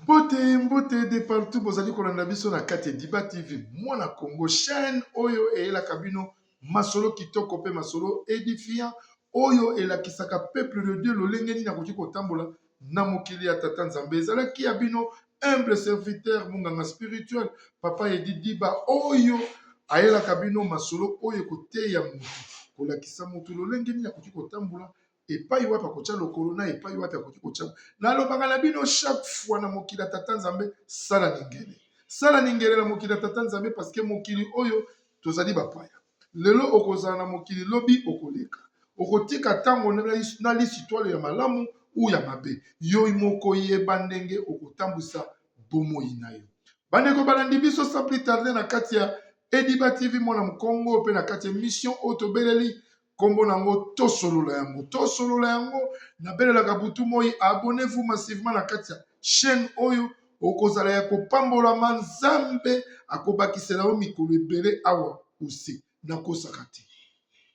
Mbote de partout bozali kolanda biso na kati ya Diba TV mwana Congo chaîne oyo eyelaka bino masolo kitoko pe masolo édifiant oyo elakisaka peuple de Dieu lolenge nini akoki kotambola na mokili ya tata Nzambe ezalaki ya bino humble serviteur munganga spirituel papa Edi Diba oyo ayelaka bino masolo oyo koteya mutu kolakisa mutu lolenge nini akoki kotambola epai wapi akotya lokolo na epai wapi akoki kotya nalobaka na bino chaque fois na mokili ya tata Nzambe sala ningele na mokili ya tata Nzambe parce que mokili oyo tozali bapaya lelo okozala na mokili lobi okoleka okotika tango na lisitwale ya malamu ou ya mabe yo moko yeba ndenge okotambwisa bomoi na yo bandeko balandi biso sans plus tarder na kati ya Ediba TV mwana Mkongo pe na kati ya mission oyo tobeleli kombo nango tosolola yango na belelaka butu moi abonnez-vous massivement na kati ya chaîne oyo okozala ya kopambolama Nzambe akobakisela yo mikolo ebele awa usi na kosaka te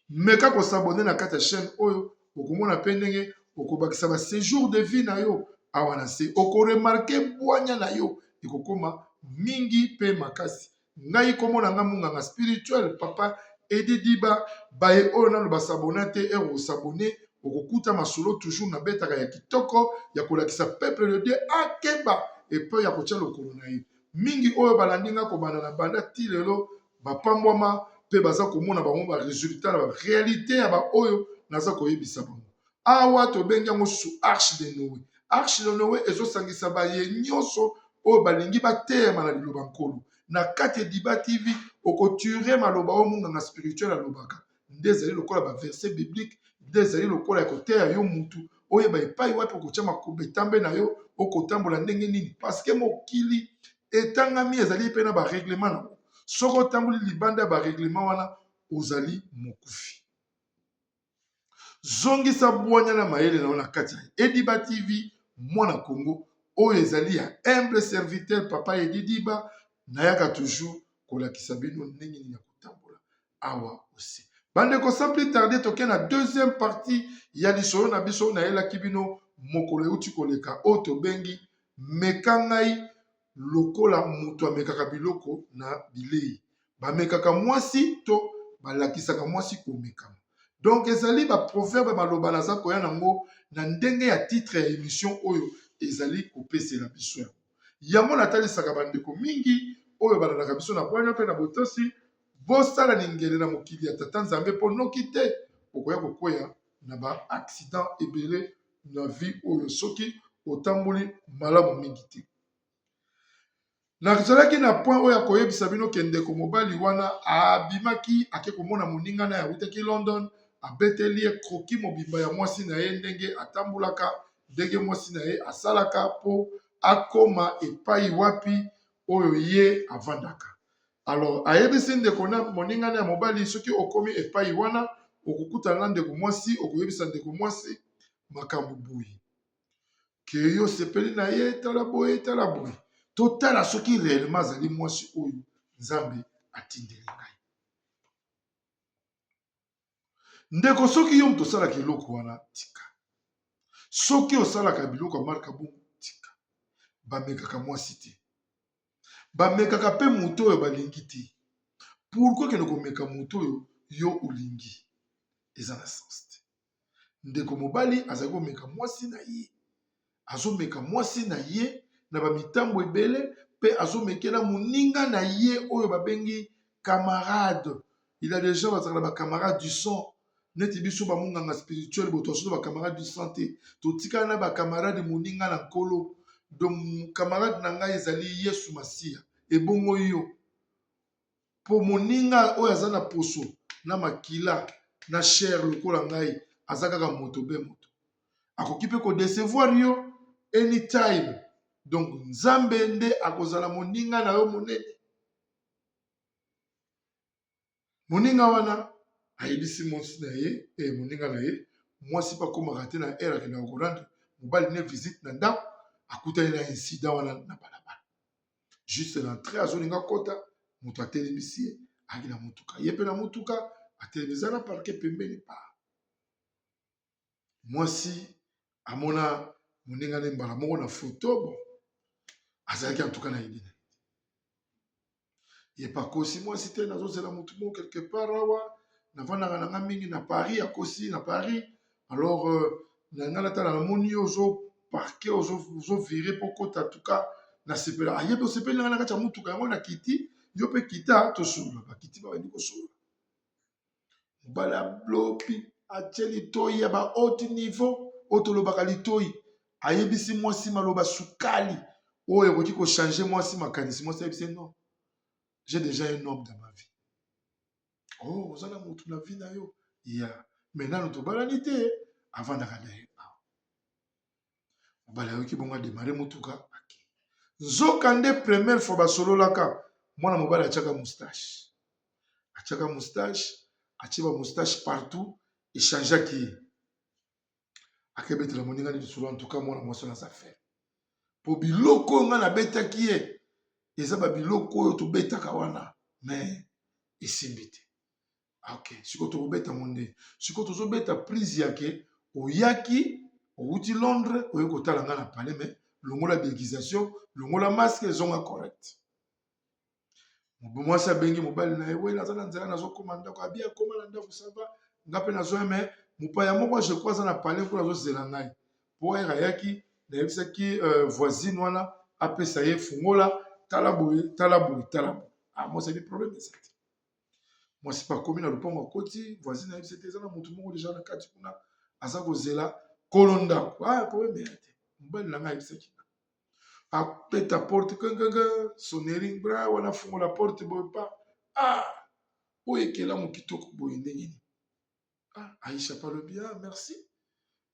meka kosabone na kati ya chaîne oyo okomona pe ndenge okobakisa ba séjour de vie na yo awa na se okoremarke bwanya na yo ekokoma mingi pe makasi ngai komona nga munganga spirituel papa Edi Diba baye oyo nano basabona te ero osabone okokuta masolo toujours na betaka ya kitoko ya kolakisa peuple de Dieu akeba epe ya kotya lokolo na ye mingi oyo balandi nga kobanda na banda ti lelo bapambwama pe baza komona bango ba résultat na ba réalité ya ba oyo naza koyebisa bango awa tobengi yango su arche de Noé ezosangisa baye nyonso oyo balingi bateyema na liloba nkolo na kati ya Diba TV okoture maloba oyo munganga spirituel alobaka nde ezali lokola ba verset biblique nde ezali lokola ya koteya yo mutu oyeba epai wapi okotya makoba etambe na yo okotambola ndenge nini parce que mokili etangami ezali mpe na bareglement nango soki otamboli libanda ya bareglement wana ozali mokufi zongisa bwanya na mayele na yo na kati ya Ediba TV mwana Congo oyo ezali ya humble serviteur papa Edi Diba nayaka toujours kolakisa bino ndenge nini ya kotambola awa osi bandeko sans plus tarder toke na deuxième partie ya lisolo na biso nayelaki bino mokolo euti koleka oyo tobengi meka ngai lokola moto amekaka biloko na bilei bamekaka mwasi to balakisaka mwasi komekama donc ezali baproverbe maloba naza koya nango na ndenge ya titre ya émission oyo ezali kopesela biso yango natalisaka bandeko mingi oyo balandaka biso na bwanya mpe na botosi bosala ningele na mokili ya tata Nzambe mpo noki te okoya kokweya na baaccident ebele na vie oyo soki otamboli malamu mingi te nazalaki na point oyo akoyebisa bino ke ndeko mobali wana abimaki ake komona moninga na awutaki London abeteli ye kroki mobimba ya mwasi na ye ndenge atambolaka ndenge mwasi na ye asalaka mpo akoma epai wapi oyo ye avandaka alors ayebisi ndeko na moninga ya mobali soki okomi epai wana okokutana na ndeko mwasi okoyebisa ndeko mwasi makambo boye ke yo sepeli na ye tala boye totala soki réellement azali mwasi oyo Nzambe atindeli ngai ndeko soki yo moto osalaka eloko wana tika soki osalaka biloko ya marka bongo tika bamekaka mwasi te bamekaka mpe moto oyo balingi te pourkui kende komeka moto oyo yo olingi eza na sens te ndeko mobali azali komeka mwasi na ye azomeka mwasi na ye na bamitambo ebele mpe azomekela moninga na ye oyo babengi camarade il a déjà bazalaka na bacamarade du sang neti biso bamunganga spirituel botosoto bacamarade du sang te totikala na bacamarade moninga na nkolo donc camarade na ngai ezali Yesu Masiya ebongo yo po moninga oyo aza na poso na makila na chair lokola ngai aza kaka moto be moto akoki mpe kodecevoir yo anytime donc Nzambe nde akozala moninga na yo monene moninga wana ayebisi mwasi na ye moninga na ye mwasi mpe akomaka te na ere akendaka korendre mobali ne visite na ndako akutani na incident wana na balabala juste na entrée azolinga kota moto atelemisi ye aki na motuka ye mpe na motuka atelemisa na parke pembeni pa mwasi amona moninga ne mbala moko na foto bon azalaki en tout cas na idée ye pakosi mwasi te nazozela motu moko quelque part awa navandaka na nga mingi na Paris akosi na Paris alors na nga natala namoni ozoparke ozovire mpo kota en tout cas nasepela ayebi osepeli na nga na kati ya motuka yango na kiti yo mpe kita tosolola bakiti babandi kosolola mobali ablopi atie litoi ya ba haute niveau oyo tolobaka litoi ayebisi mwasi maloba sukali oyo ekoki kochange mwasi makanisi mwasi ayebisi non j'ai déjà un homme dans ma vie oh oza na motu na vie na yo ya me nano tobalani te avandaka na ye awa mobali ayoki bongo ademare motuka ake nzoka nde première fois basololaka mwana mobali atiaka moustache atie ba moustache partout echangeaki ye akebetela moninga nini solo en tout cas mwana mwasi naza faire po biloko oyo nga nabetaki ye eza babiloko oyo tobetaka wana me esimbi te ok sikoyo tokobeta mo nde sikoyo tozobeta prise yake oyaki outi Londres oye kotala nga na palais me longola déguisation longola masque ezonga correct mwasi abengi mobali na ye we naza na nzela nazokoma ndako abi akoma na ndako sava nga mpe nazoya me mopaya moko je crois aza na palais mpo nazozela ngai mpo ere ayaki nayebisaki voisine wana apesa ye fungola tala boye mwasi abi problème eza te mwasi mpe akomi na lopango akoti voisine ayebisi te eza na motu moko deja na kati kuna aza kozela kolo ndako problème eya te mobali na ngai ayebisaki apeta porte kengenge sonnerie bra wana fungola porte boye pa oyo ekelamu kitoko boye ndenge nini aisha palobi merci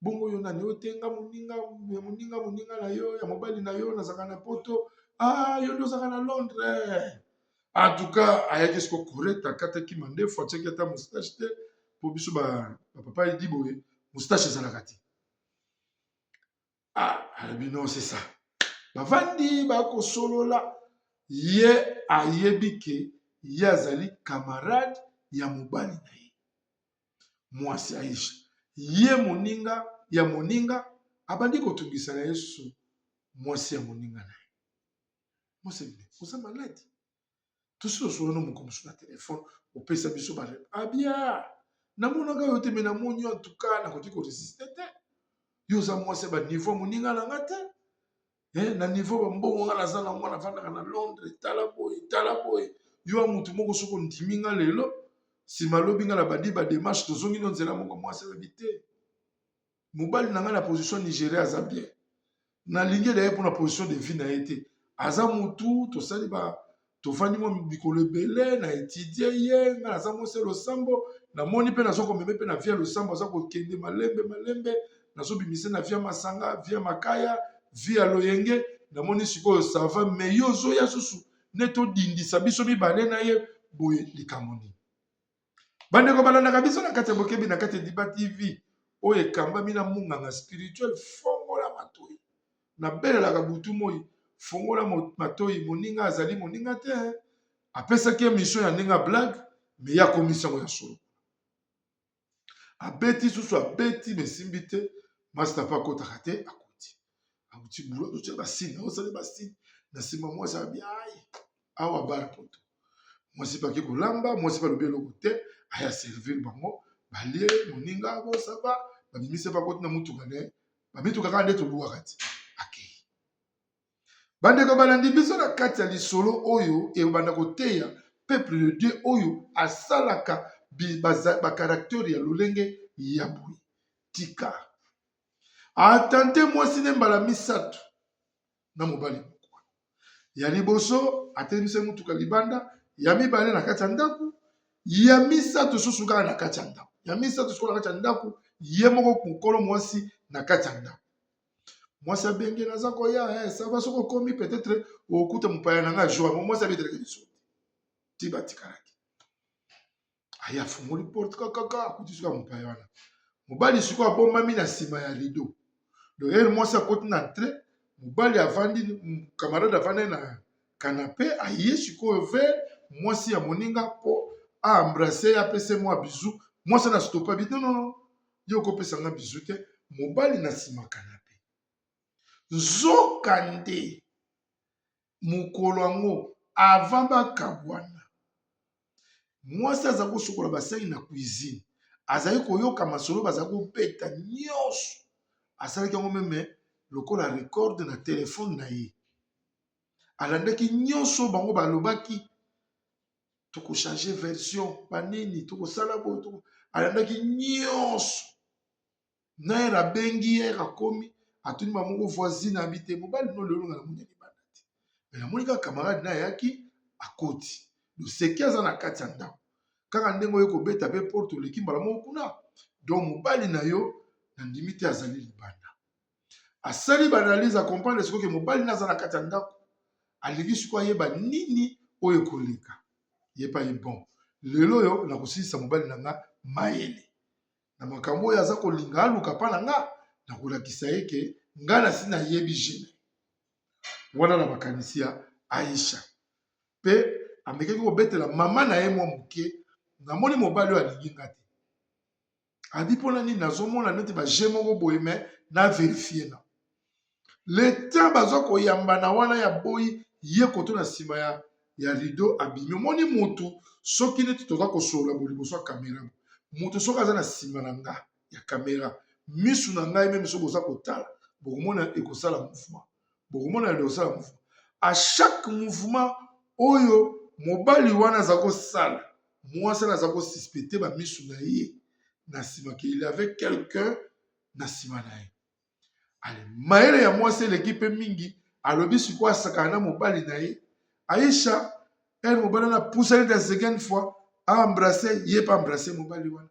bongo yo nani otenga moninga na yo ya mobali na yo nazaka na poto yo nde ozaka na Londres en tout cas ayaki siko correct akataki mandefu atiaki ata moustache te mpo biso bapapa edi boye moustache ezalaka te alobi non c'est ça bavandi bakosolola ye ayebi ke ye azali camarade ya mobali na ye mwasi aisha ye moninga ya moninga abandi kotungisa na yesu mwasi ya moninga na ye mwasi abine oza maladi tosi tosolola no moko mosu na telefone opesa biso abia namonaka yo te me namoni yo antuka nakoki koresiste te yo oza mwasi ya baniveau ya moninga na nga te na niveau bambongo nga naza nango navandaka na Londres tala boye yo ya motu moko soko ndimi nga lelo nsima lobi nga na bandi bademarshe tozongi no nzela moko mwasi ayebi te mobali na nga na position Nigeria aza bien nalingi daye mpona position de vie na ye te aza motu tosali tovandi mwa mikolo ebele na etudie ye nga naza mwasi ya losambo namoni mpe nazokomeme mpe na vie ya losambo aza kokende malembe nazobimise na vie ya masanga vie ya makaya vie ya loyenge namoni sikoyo sava me yo ozoya susu nde todindisa biso mibale na ye boye likambo nini bandeko balandaka biso na kati ya bokebi na kati ya Diba TV oyo ekambami na munganga spirituel fongola matoi nabelelaka butu moi fongola matoi moninga azali moninga te apesaki émission ya ndenge blague me ya komisiongo ya solo abeti susu abeti mesimbi te masita pa akotaka te akuti bulo totia basine osali basine na nsima mwasi abi awa bar poto mwasi paki kolamba mwasi palobi eloko te aya servir bango balie moninga bosaba babimise bakoti na mutuka ne bamituka kaka nde toluwaka ti akei bandeko balandi biso na kati ya lisolo oyo ebanda koteya peuple de Dieu oyo asalaka bakaraktere ya lolenge ya boye tika atante mwasi ne mbala misato na mobali moko ya liboso atelemisa mutuka libanda ya mibale na kati ya ndako ya misato susu kaka na kati ya ndako ya misato susu na kati ya ndako ye moko mokolo mwasi na kati ya ndako mwasi abenge naza koya sava soko komi peut-être okuta mopaya na nga joa mwasi abetelaka biso ti batikalaki aya afungoli porte kakaka akuti suka mopaya wana mobali sikoyo abombami na nsima ya rideau loyele mwasi akoti na entre mobali avandi camarade avandi na canapé aye sikoyo ver mwasi ya moninga mpo aembrase apese mwa bizu mwasi na stopa bi non yo okopesanga bizu te mobali na nsima canapé nzoka nde mokolo yango avant bakabwana mwasi aza kosukola basali na cuisine azali koyoka masolo baza kobeta nyonso asalaki yango meme lokola recorde na telefone na ye alandaki nyonso bango balobaki tokochange version banini tokosala boye alandaki nyonso na ye abengi ye akomi atuni bamoko voisine abi te mobali no lelo nga namoni libanda te me namoni kaka camarade na ayaki akoti loseki aza na kati ya ndako kaka ndenge oyo kobeta mpe porte oleki mbala moko kuna donc mobali na yo nandimi te azali libanda asali banalize akomprendre sikoke mobali na aza na kati ya ndako alingi sikoyo ayeba nini oyo koleka yeba ye bon lelo oyo nakosilisa mobali na nga mayele na makambo oyo aza kolinga aluka mpa na nga nakolakisa ye ke nga nasi nayebi gene wana na makanisi ya Aisha mpe amekaki kobetela mama na ye mwa moke namoni mobali oyo alingi nga te abi mpona nini nazomona neti baje moko boye me na verifie na le temps bazwa koyambana wana ya boyi ye koto na nsima ya rideau abimi omoni motu soki neti toza kosolola boliboso ya kamera moto soki aza na nsima na nga ya kamera misu na ngai meme soki boza kotala bokomona ekosala mouvement bokomona ekosala mouvement a chaque mouvement oyo mobali wana aza kosala mwasi wana aza kosuspecte bamisu na ye na nsima ke il avait quelqu'un na nsima na ye ale mayele ya mwasi eleki mpe mingi alobi sikoyo asakana na mobali na ye Aisha ele mobali wana apusani la seconde fois aembrase ye mpe embrase mobali wana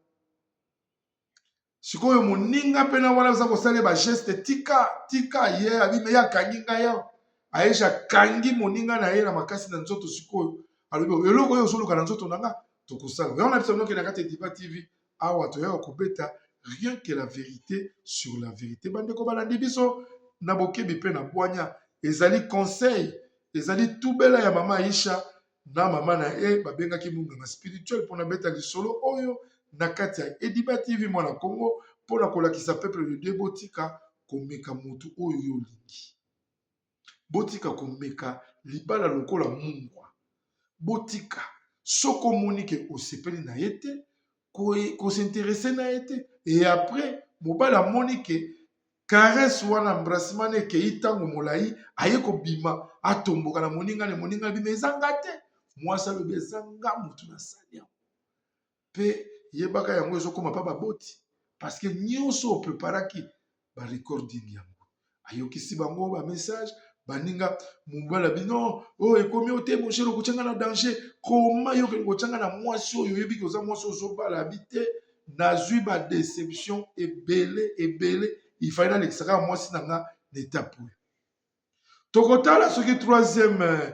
sikoyo moninga mpe na wana aza kosala bageste tika ye abime ye akangi ngai awa Aisha akangi moninga na ye na makasi na nzoto sikoyo alobi eloko oyo ozoluka na nzoto na nga tokosala yango na biso noke na kati ya Diva TV awa toyaka kobeta rien que la vérité sur la vérité bandeko balandi biso na bokebi mpe na bwanya ezali conseil ezali tubela ya mama Aisha na mama na ye babengaki munganga spirituel mpona beta lisolo oyo na kati ya Diva TV mwana Congo mpona kolakisa peuple de Dieu botika komeka motu oyo yo olingi botika komeka libala lokola mungwa botika soko omoni ke osepeli na ye te kosinterese na ye te et après mobali amoni ke caresse wana embrassement na ekei ntango molai aye kobima atomboka na moninga ne moninga abima eza nga te mwasi alobi eza nga motu nasali yango mpe yebaka yango ezokoma mpa baboti parceke nyonso opreparaki barecording yango ayokisi bango bamessage baninga mobala bino oyo ekomi ote moshere okotyenga na danger koma yokelinga kotyanga na mwasi oyo oyebi koza mwasi ozobala abi te nazwi badeception ebele ifali nalekisaka mwasi na nga na etape oyo tokotala soki troisième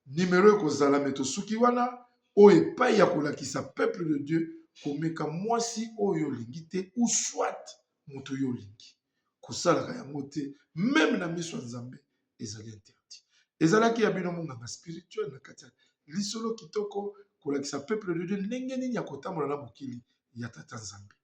numero ekozala me tosuki wana oyo epai ya kolakisa peuple de Dieu komeka mwasi oyo olingi te ou soit moto oyo olingi kosalaka yango te meme na miso ya Nzambe ezali interdit ezalaki ya bino monganga spirituel na kati ya lisolo kitoko kolakisa peuple de Dieu ndenge nini ya kotambola na mokili ya tata Nzambe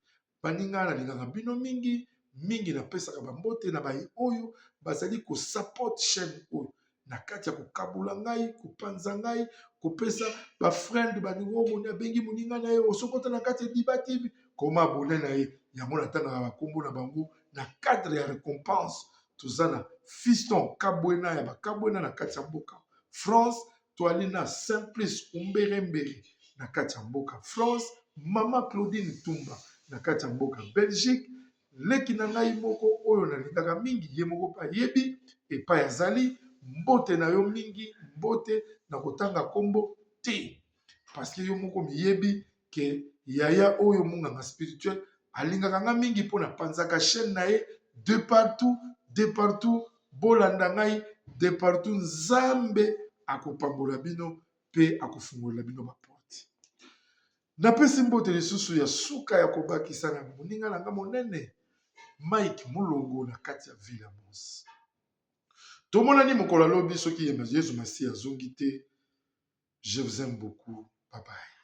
baninga nalingaka bino mingi napesaka bambote na baye oyo bazali kosupport chaîne oyo na kati ya kokabula ngai kopanza ngai kopesa bafriend baningo moni abengi moninga na ye osokota na kati ya Diva TV koma abone na ye yango natangaka bakombo na bango na cadre ya récompense toza na fiston kabwena ya bakabwena na kati ya mboka France toali na Simplice umberembere na kati ya mboka France mama Claudine Tumba na kati ya mboka Belgique leki na ngai moko oyo nalingaka mingi ye moko mpe ayebi epai azali mbote na yo mingi mbote na kotanga kombo te parceke yo moko miyebi ke yaya oyo monganga spirituel alingaka nga mingi mpo na panzaka chaîne na ye de partout bolanda ngai de partout Nzambe akopambola bino mpe akofungolela bino baporte napesi mbote lisusu ya suka ya kobakisa na moninga na nga monene Mike Mulongo na kati ya Villa Mons tomonani mokolo alobi soki Yesu Masiya azongi te je vous aime beaucoup bye bye